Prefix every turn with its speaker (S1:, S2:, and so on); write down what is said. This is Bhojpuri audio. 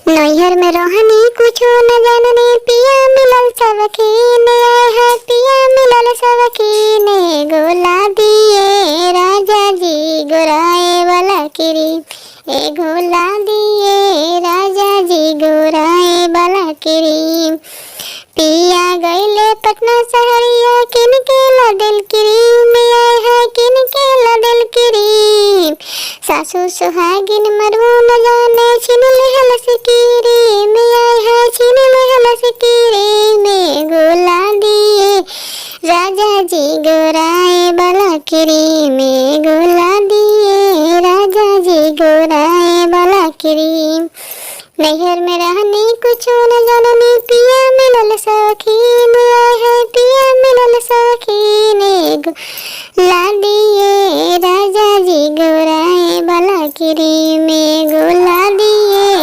S1: नैहर में रहनी कुछो न जाननी, पिया मिलल सबकीने, आए है पिया मिलल सबकीने, गोला दिए राजा जी गोराए वाला क्रीम, ए गोला दिए राजा जी गोराए वाला क्रीम। पिया गईले पटना शहरिया, किन के लदल क्रीम, आए है किन के लदल क्रीम। सासू सुहागिन मरहू न जाने, छिन लेहल सिकीरी में, आए है छिन लेहल सिकीरी में, गोला दिए राजा जी गोराए वाला क्रीम में, गोला दिए राजा जी गोराए वाला क्रीम। नैहर में रहनी कुछो न जाननी, पिया मिलल सखीन, आए है पिया मिलल सखीन, गोला दिए राजा जी गोराए वाला क्रीम में, गोला दिए